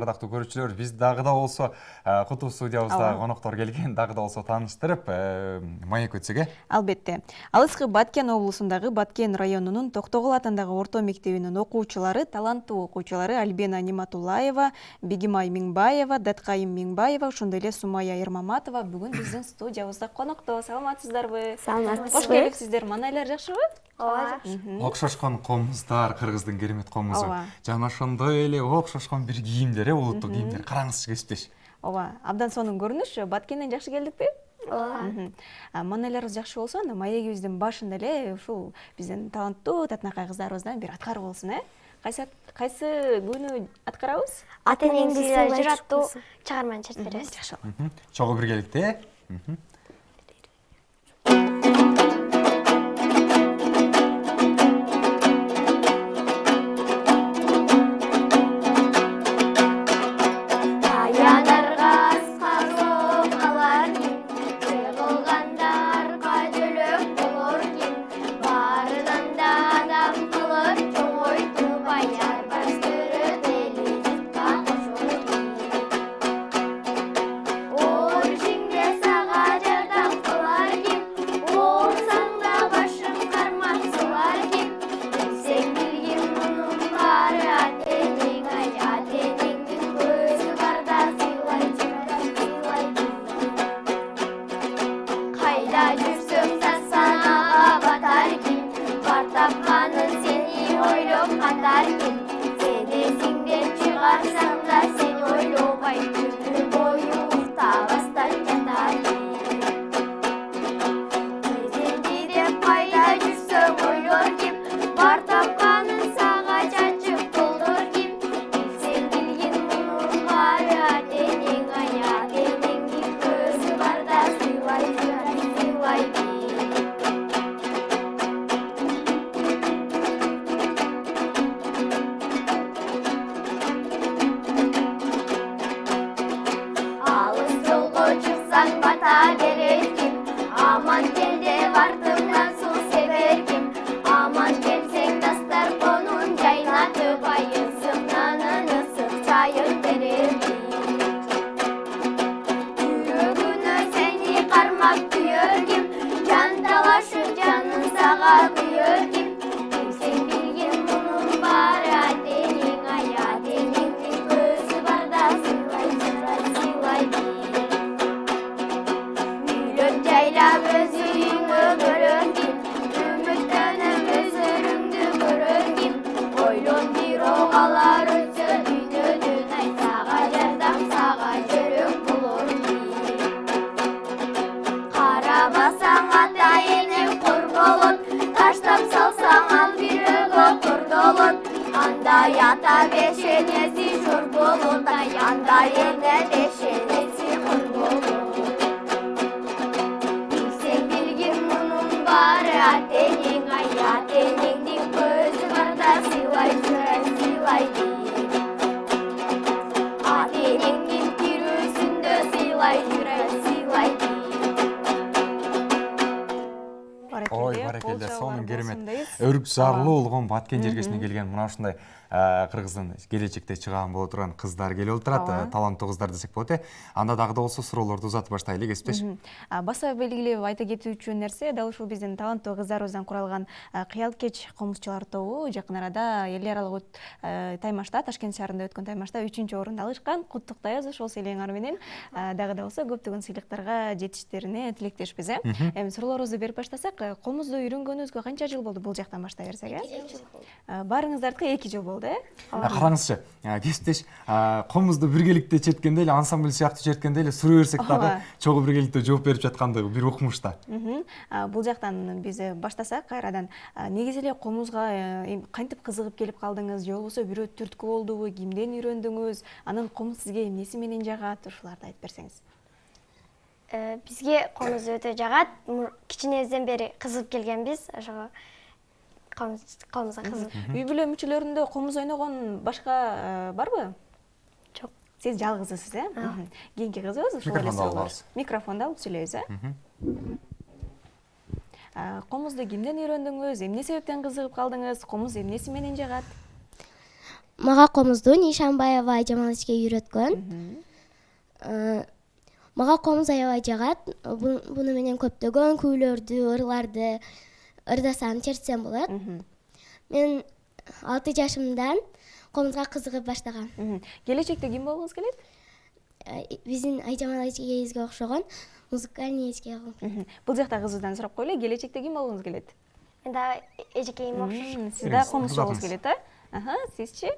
ардактуу көрүүчүлөр, биз дагы да болсо Кутуп студиябызда коноктор келген, дагы да болсо тааныштырып, маек өтсөк, Албетте. Алыскы Баткен облусундагы Баткен районунун Токтогул атындагы орто мектебинин окуучулары, таланттуу окуучулары Альбина Ниматуллаева, Бегимай Миңбаева, Даткайым Миңбаева, ошондой эле Сумая Ермаматова бүгүн биздин студиябызда конокто. Саламатсыздарбы? Саламатсызбы. Кош келипсиздер. Маанайлар жакшыбы? Ооба. окшошкон комуздар, кыргыздын керемет комузу. Жана ошондой эле окшошкон бир кийимдер, улуттук кийимдер. Караңызчы кесиптеш. Ооба, абдан сонун көрүнүш. Баткенден жакшы келдикпи? Ооба. Маанайларыбыз жакшы болсо, анда маегибиздин башында эле ушул биздин таланттуу татынакай кыздарыбыздан бир аткаруу болсун, Кайсы күнү аткарабыз? Ата-энеңди сыйлай жүр аттуу чыгарманы чечип беребиз. Жакшы. Чогуу биргеликте. Сонун керемет. Өрүк жарлуу болгон Баткен жергесинен келген мына ушундай кыргыздын келечекте чыган боло турган кыздар келип отурат, таланттуу кыздар десек болот. Анда дагы да болсо суроолорду узатып баштайлы, кесиптеш. Баса белгилеп айта кетүүчү нерсе, дал ушул биздин таланттуу кыздарыбыздан куралган Кыялкеч комузчулар тобу жакын арада эл аралык таймашта, Ташкент шаарында өткөн таймашта 3-орунду алышкан. Куттуктайбыз ошол сыйлыгыңар менен. Дагы да болсо көптөгөн сыйлыктарга жетиштерине тилектешпиз. Эми суроолорубузду берип баштасак, комузду үйрөнгөнүңүзгө канча жыл болду? Бул жактан баштай берсек, 2 жыл болду. Баарыңыздардыкы 2 жыл болду, Караңызчы, кесиптеш, комузду биргеликте четкенде эле, ансамбль сыяктуу четкенде эле суроо берсек дагы чогуу биргеликте жооп берип жатканды бир укмуш да. Бул жактан биз баштасак кайрадан, негизи эле комузга кантип кызыгып келип калдыңыз, же болбосо бирөө түрткү болдубу, кимден үйрөндүңүз, анан комуз сизге эмнеси менен жагат, ушуларды айтып берсеңиз. Бизге комуз өтө жагат. Кичинебизден бери кызыгып келгенбиз. Ошого комузга кызыгып. Үй бүлө мүчөлөрүндө комуз ойногон башка барбы? Жок. Сиз жалгызсыз, Кийинки кызыбыз ушул эле суроолор. Микрофонду алып сүйлөйбүз, Комузду кимден үйрөндүңүз? Эмне себептен кызыгып калдыңыз? Комуз эмнеси менен жагат? мага комузду Нишанбаева Айжамал эчке үйрөткөн. Мага комуз аябай жагат. Буну менен көптөгөн күүлөрдү, ырларды ырдасам, чертсем болот. Мен 6 жашымдан комузга кызыгып баштагам. Келечекте ким болгуңуз келет? Биздин Айжамал эчкебизге окшогон музыкальный эчке. Бул жакта кызыбыздан сурап коелу, келечекте ким болгуңуз келет? Мен да эжекейим окшош. Сиз да комузчу болгуңуз келет, сизчи?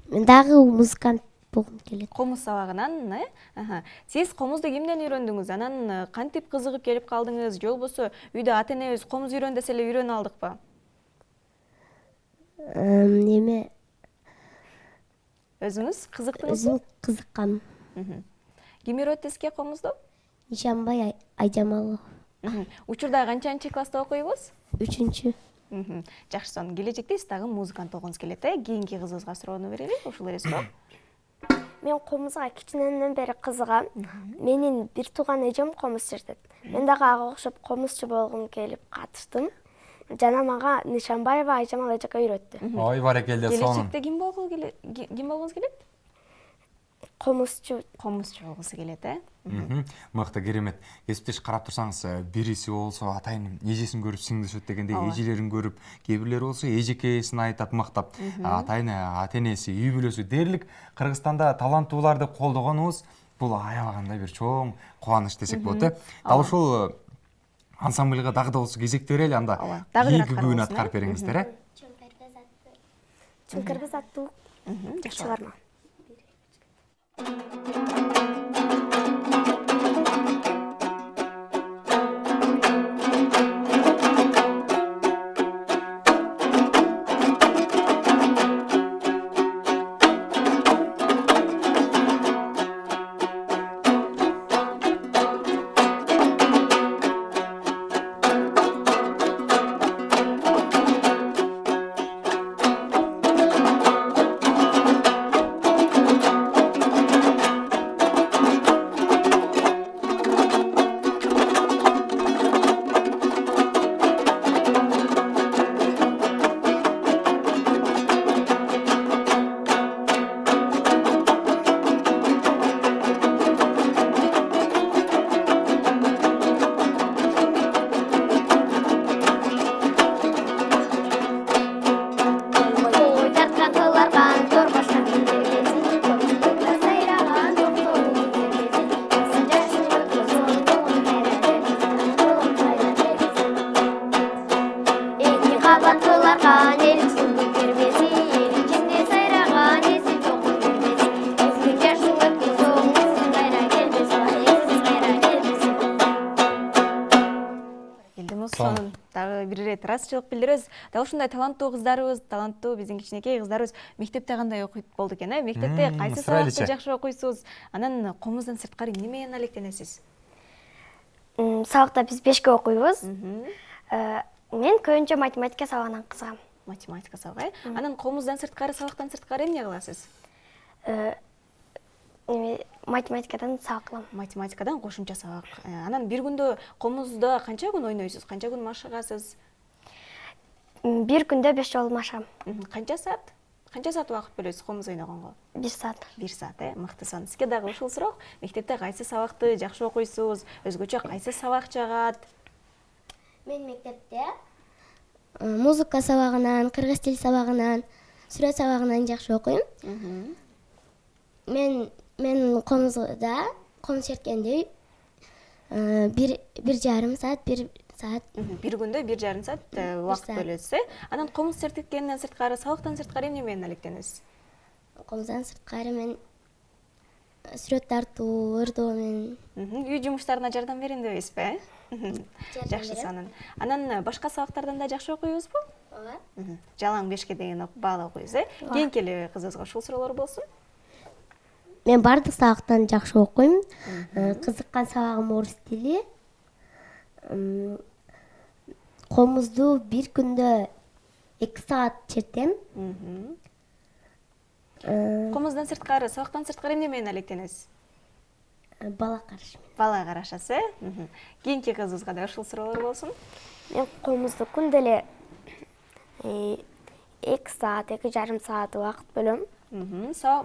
Мен дагы музыкант болгум келет. Комуз сабагынан, Сиз комузду кимден үйрөндүңүз? Анан кантип кызыгып келип калдыңыз? Же болбосо үйдө ата-энебиз комуз үйрөн десе эле үйрөнө алдыкпы? Неме Өзүңүз кызыктыңызбы? өзүм кызыккам. Ким үйрөттү сизге комузду? Нишанбай Айжамалов. Учурда канчанчы класста окуйбуз? 3-чү. Жакшы, сон келечекте сиз дагы музыкант болгуңуз келет, Кийинки кызыбызга суроону берели, ушул эле суроо. Мен комузга кичинемден бери кызыгам. Менин бир тууган эжем комуз чертет. Мен дагы ага окшоп комузчу болгум келип катыштым. Жана мага Нишанбаева Айжамал эжеке үйрөттү. Ой, баракелде, сонун. Келечекте ким болгуңуз келет? Комузчу. Комузчу болгусу келет, Мыкты, керемет. Кесиптеш карап турсаңыз, бириси болсо атайын эжесин көрүп сиңдишет дегендей, эжелерин көрүп, кээ бирлери болсо эжекесин айтат, мактап. Атайын ата-энеси, үй бүлөсү дээрлик Кыргызстанда таланттууларды колдогонубуз бул аябагандай бир чоң кубаныч десек болот, Дал ушул ансамбльга дагы да болсо кезек берели, анда 2 күн аткарып бериңиздер, Чыңкырбыз аттуу чыгарма. Дагы бир ирет ыраазычылык билдиребиз. Дал ушундай таланттуу кыздарыбыз, таланттуу биздин кичинекей кыздарыбыз мектепте кандай окуйт болду экен, Мектепте кайсы сабакты жакшы окуйсуз? Анан комуздан сырткары эмне менен алектенесиз? Сабакта биз 5ке окуйбуз. Мен көбүнчө математика сабагынан кызыгам. Математика сабагы, Анан комуздан сырткары, сабактан сырткары эмне кыласыз? Математикадан сабак кылам. Математикадан кошумча сабак. Анан бир күндө комузда канча күн ойнойсуз? Канча күн машыгасыз? Бир күндө 5 жолу машыгам. Канча саат? Канча саат убакыт бөлөсүз комуз ойногонго? 1 саат. 1 саат, мыкты сон. Сизге дагы ушул суроо. Мектепте кайсы сабакты жакшы окуйсуз? Өзгөчө кайсы сабак жагат? Мен мектепте музыка сабагынан, кыргыз тил сабагынан, сүрөт сабагынан жакшы окуйм. Мен комузда комуз черткенде 1,5 саат, 1 саат. Бир күндө 1,5 саат убакыт бөлөсүз, Анан комуз черткенден сырткары, сабактан сырткары эмне менен алектенесиз? Комуздан сырткары мен сүрөт тартуу, ырдоо менен. Үй жумуштарына жардам берем дебейсизби? Жакшы сонун. Анан башка сабактардан да жакшы окуйбузбу? Ооба. Жалаң 5ке деген баалуу окуйбуз, Кийинки эле кызыбызга ушул суроолор болсун. Мен бардык сабактан жакшы окуйм. Кызыккан сабагым орус тили. Комузду бир күндө 2 саат чертем. Комуздан сырткары, сабактан сырткары эмне менен алектенесиз? Бала караш. Бала карашасы, Кийинки кызыбызга да ушул суроолор болсун. Мен комузду күндө эле 2 саат, 2,5 саат убакыт бөлөм.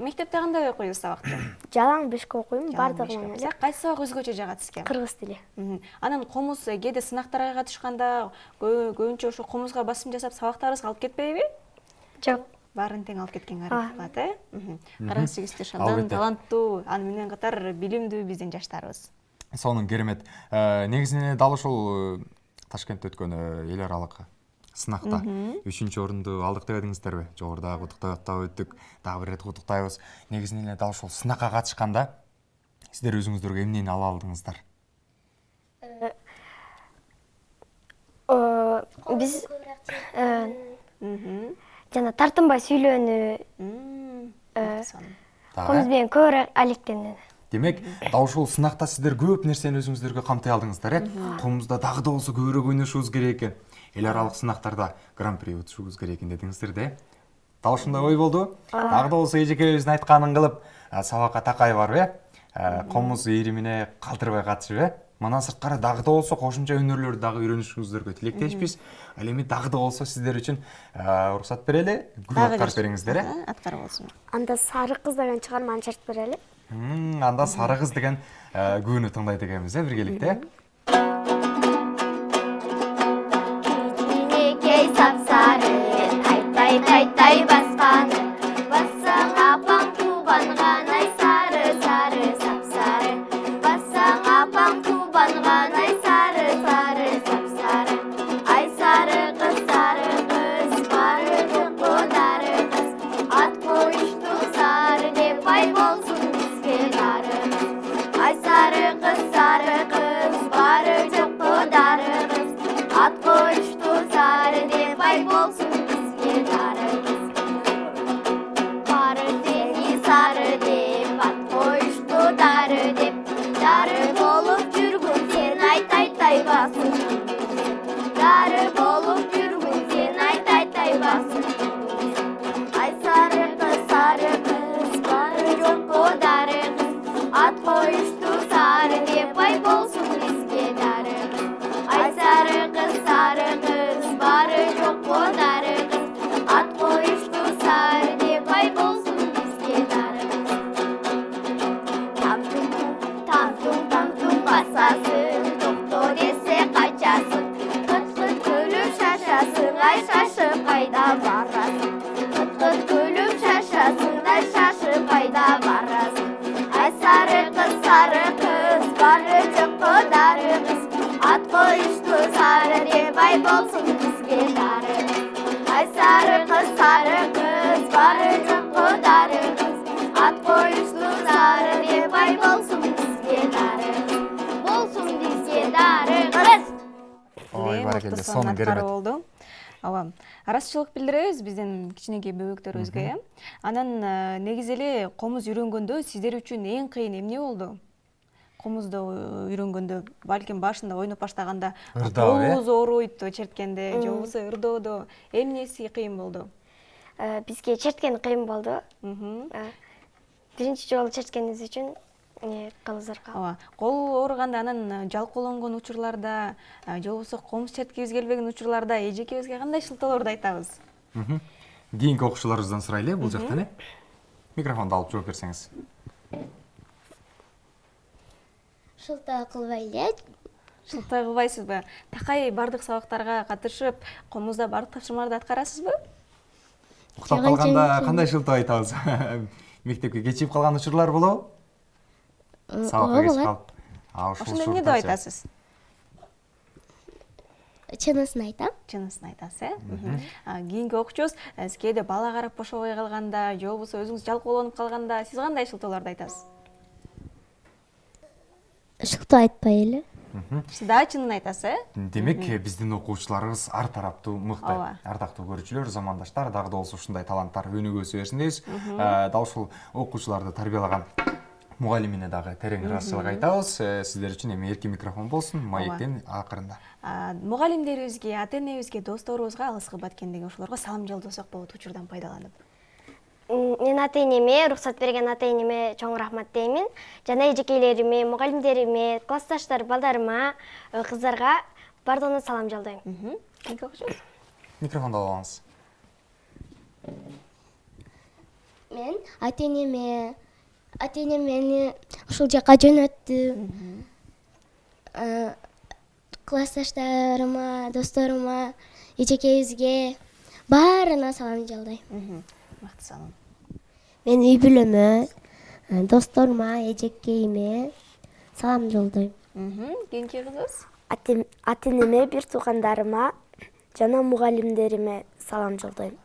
Мектепте кандай окуйсуз сабакты? Жалаң бешке окуйм, бардыгынан эле. Кайсы сабак өзгөчө жагат сизге? Кыргыз тили. Анан комуз кээде сынактарга катышканда көбүнчө ошо комузга басым жасап сабактарыбызга алып кетпейби? Жок. Баарын тең алып кеткенге аракет кылат, Караңыз сиз шалдан таланттуу, аны менен катар билимдүү биздин жаштарыбыз. Сонун керемет. Негизинен дал ушул Ташкентте өткөн эл аралык сынакта 3-орунду алдык деп едиңиздерби? Жогорудагы куттуктап атап өттүк, дагы бир ирет куттуктайбыз. Негизинен дал ушул сынакка катышканда сиздер өзүңүздөргө эмнени ала алдыңыздар? Биз жана тартынбай сүйлөөнү, комуз менен көбүрөөк алектенди. Демек, дал ушул сынакта сиздер көп нерсени өзүңүздөргө камтай алдыңыздар, Комузда дагы да болсо көбүрөөк ойношубуз керек экен. Эл аралык сынактарда гран-при өтүшүбүз керек экен дедиңиздер да. Дал ушундай ой болду. Дагы да болсо эжекебиздин айтканын кылып, сабакка такай барып, комуз ийримине калтырбай катышып, Мындан сырткары дагы да болсо кошумча өнөрлөрдү дагы үйрөнүшүңүздөргө тилектешпиз. Ал эми дагы да болсо сиздер үчүн уруксат берели, күн аткарып бериңиздер, Аткарып болсун. Анда сары кыз деген чыгарманы чыртып берели. Анда сары кыз деген күнү тыңдайт экенбиз, биргеликте. Кей сапсары, тай басканы, бассаң апаң тубанған, ай сары сапсары, бассаң апаң тубанған, ай сары сапсары, ай сары кыз, бары жок дары кыз, ат коюшту сары деп ай болсун бизге дары кыз, ай сары кыз, бары жок дары кыз, ат коюшту сары деп ай болсун бизге дары кыз, бары сени сары деп ат коюшту дары деп, дары болуп жүргүн сен ай басын, дары болуп жүргүн сен ай басын, ай сары кыз, бары жок дары кыз, ат коюшту сары деп ай болсун бизге дары кыз, ай сары кыз, бары жок дары кыз, ат коюшту сары деп ай болсун бизге дары кыз, там-тум басасың, токто десе качасың, кыт-кыт күлүп шашасың, ай шашып кайда барасың, кыт-кыт күлүп шашасың, ай шашып кайда барасың, ай сары кыз, бары жок дары кыз, ат коюшту сары деп ай болсун бизге дары кыз, ай сары кыз, бары жок дары кыз, ат коюшту сары деп ай болсун бизге дары кыз, болсун бизге дары кыз. Ой, баракелде, сонун керемет болду. Ооба, арасчылык билдиребиз биздин кичинекей бөбөктөрүбүзгө, Анан негизи эле комуз үйрөнгөндө сиздер үчүн эң кыйын эмне болду? Комузду үйрөнгөндө, балким башында ойноп баштаганда колубуз ооруйт черткенде, же болбосо ырдоодо эмнеси кыйын болду? Бизге черткени кыйын болду. Биринчи жолу черткенибиз үчүн кылызырга. Ооба, кол ооруганда анан жалкоолонгон учурларда, же болбосо комуз черткибиз келбеген учурларда эжекебизге кандай шылтоолорду айтабыз? Кийинки окуучуларыбыздан сурайлы бул жактан, Микрофонду алып жооп берсеңиз. Шылтоо кылбай эле. Шылтоо кылбайсызбы? Такай бардык сабактарга катышып, комузда бардык тапшырмаларды аткарасызбы? Уктап калганда кандай шылтоо айтабыз? Мектепке кечигип калган учурлар болобу? Сабакка кеч калып. Ошондо эмне деп айтасыз? Чынысын айтам. Чынысын айтасыз, Кийинки окуучубуз кээде бала карап бошобой калганда, же болбосо өзүңүз жалкоолонуп калганда, сиз кандай шылтоолорду айтасыз? Шылтоо айтпай эле. Сиз дагы чынын айтасыз, Демек, биздин окуучуларыбыз ар тараптуу мыкты, ардактуу көрүүчүлөр, замандаштар, дагы да болсо ушундай таланттар өнүгө өсө берсин дейбиз. Дал ушул окуучуларды тарбиялаган мугалимине дагы терең ыраазычылык айтабыз. Сиздер үчүн эми эркин микрофон болсун, маектин акырында. Мугалимдерибизге, ата-энебизге, досторубузга, алыс кымбат экендиги ошолорго салам жолдосок болот учурдан пайдаланып. Мен ата-энеме, уруксат берген ата-энеме чоң рахмат деймин. Жана эжекейлериме, мугалимдериме, классташтар балдарыма, кыздарга бардыгына салам жолдойм. Микрофонду алып алыңыз. Мен ата-энем мени ушул жака жөнөттү. Классташтарыма, досторума, эжекебизге баарына салам жолдойм. Мактасалым. Мен үй бүлөмө, досторума, эжекейиме салам жолдойм. Кийинки кызыбыз? Ата-энеме, бир туугандарыма жана мугалимдериме салам жолдойм.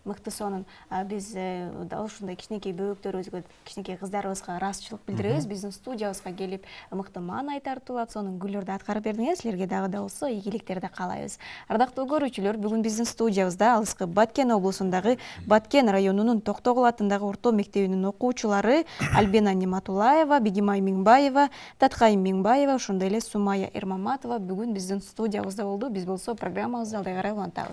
Мыкты сонун. Биз дал ушундай кичинекей бөбөктөрүбүзгө, кичинекей кыздарыбызга ыраазычылык билдиребиз. Биздин студиябызга келип мыкты маанай тартуулап, сонун күйлөрдү аткарып бердиңер. Силерге дагы да болсо ийгиликтерди каалайбыз. Ардактуу көрүүчүлөр, бүгүн биздин студиябызда алыскы Баткен облусундагы Баткен районунун Токтогул атындагы орто мектебинин окуучулары Альбина Нематулаева, Бегимай Миңбаева, Таткай Миңбаева, ошондой эле Сумая Эрмаматова бүгүн биздин студиябызда болду. Биз болсо программабызды алдай карай улантабыз.